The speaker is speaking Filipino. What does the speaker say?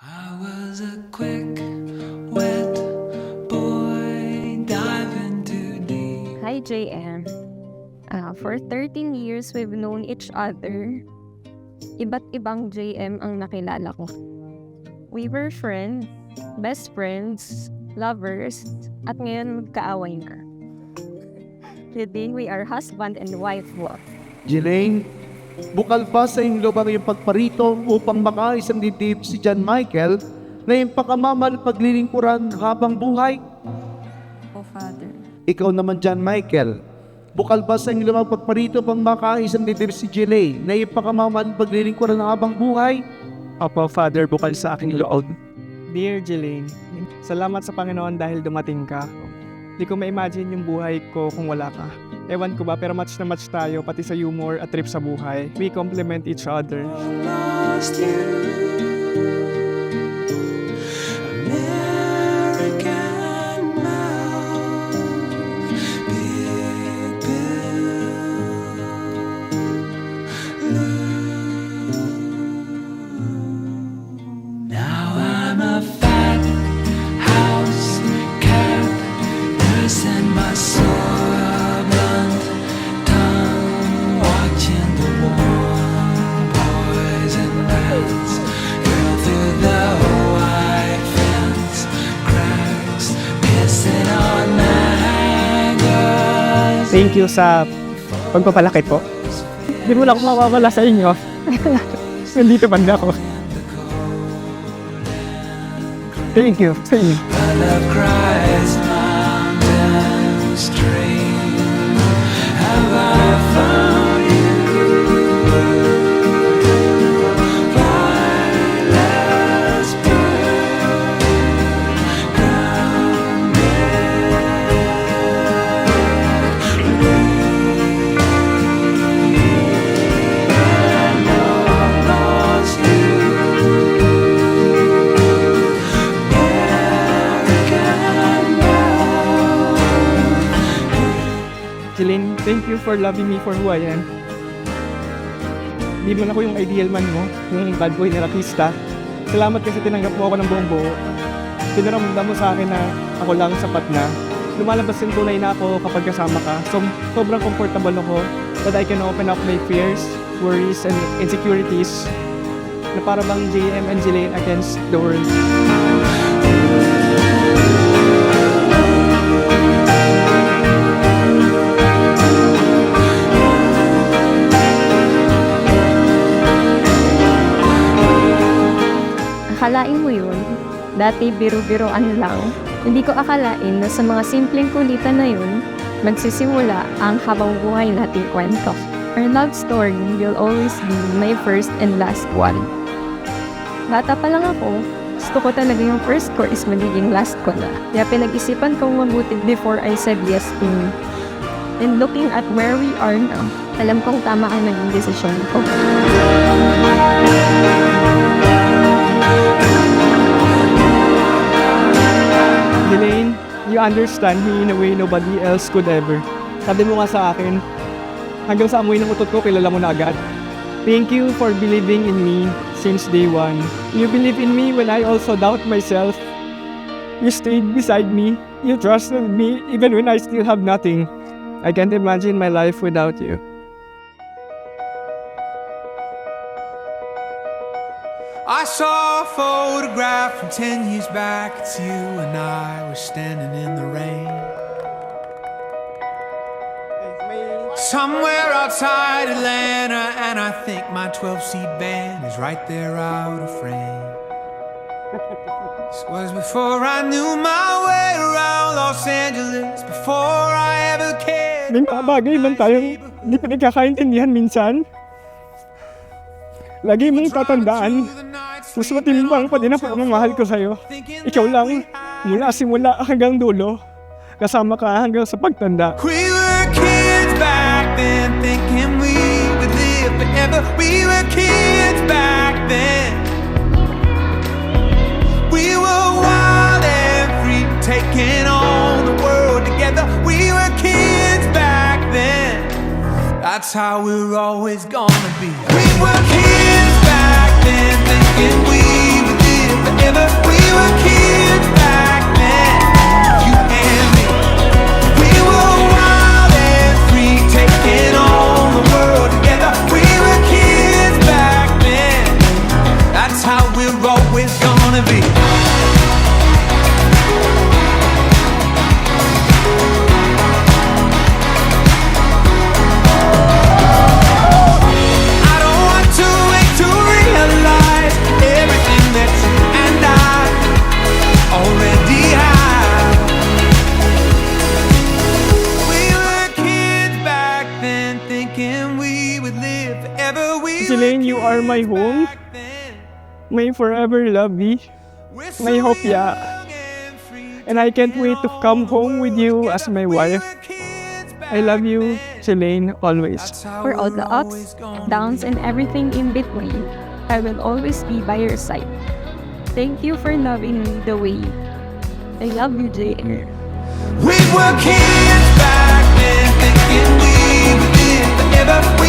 I was a quick, wet boy diving too deep. Hi, JM. For 13 years, we've known each other. Iba't ibang JM ang nakilala ko. We were friends, best friends, lovers, at ngayon magkaaway na. Today, we are husband and wife. Jelaine, bukal pa sa iyong loob ang iyong pagparito upang makaisang dibdib si John Michael na iyong pakamamal paglilingkuran habang buhay. Oh, Father. Ikaw naman, John Michael, bukal pa sa iyong loob ang pagparito upang makaisang dibdib si Jelaine na iyong pakamamal paglilingkuran habang buhay. Opo, Father, bukal sa aking loob. Dear Jelaine, salamat sa Panginoon dahil dumating ka. Di ko ma-imagine yung buhay ko kung wala ka. Ewan ko ba, pero match na match tayo, pati sa humor at trip sa buhay. We complement each other. Lost you. American mouth, big blue. Now I'm a fat house cat, nursing my sore blunt tongue, watching the warm poison rats girl through the white fence cracks, pissing on maggots. Thank you sa pagpapalaki po. Di mo lang ako mawawala sa inyo. Nandito banda ko. Thank you sa inyo. My love cries mountain stream. Have I found you? Wireless bird, lost you. Jelaine, thank you for loving me for who I am. Di man ako yung ideal man mo, yung bad boy na rakista. Salamat kasi tinanggap mo ako ng buong buo. Pinaramdam mo sa akin na ako lang sapat na. Lumalabas yung tunay na ako kapag kasama ka. So, sobrang comfortable ako that I can open up my fears, worries, and insecurities na para bang JM and Jelaine against the world. Akalain mo yun, dati biro-biroan lang. Hindi ko akalain na sa mga simpleng kulitan na yun, magsisimula ang habang buhay nating kwento. Our love story will always be my first and last one. Bata pa lang ako, gusto ko talaga yung first ko is magiging last ko na. Kaya pinag-isipan kong mabuti before I said yes to me. And looking at where we are now, alam kong tama ang naging desisyon ko. Jelaine, you understand me in a way nobody else could ever. Sabi mo nga sa akin, hanggang sa amoy ng utot ko, kilala mo na agad. Thank you for believing in me since day one. You believe in me when I also doubt myself. You stayed beside me. You trusted me even when I still have nothing. I can't imagine my life without you. I saw a photograph from 10 years back. It's you and I were standing in the rain, somewhere outside Atlanta, and I think my 12-seat van is right there out of frame. This was before I knew my way around Los Angeles, before I ever cared. May mga bagay man tayong hindi pinagkakaintindihan minsan. Lagi mong tatandaan, mas matimbang pa din ang pagmamahal ko sa'yo. Ikaw lang, mula simula hanggang dulo, kasama ka hanggang sa pagtanda. We were kids back then, thinking we would live forever. We were kids back then. We were wild and free, taking on the world together. We were kids back then. That's how we're always gonna be. We were kids back then, thinking we would live forever. May forever love me. We're May so hope, yeah. young and free, And I can't wait to come home with you as my wife. I love you, Celine, always. That's how For all the we're ups, always gonna downs, and everything in between, I will always be by your side. Thank you for loving me the way you. I love you, JR. We were kids back then, thinking we would live forever.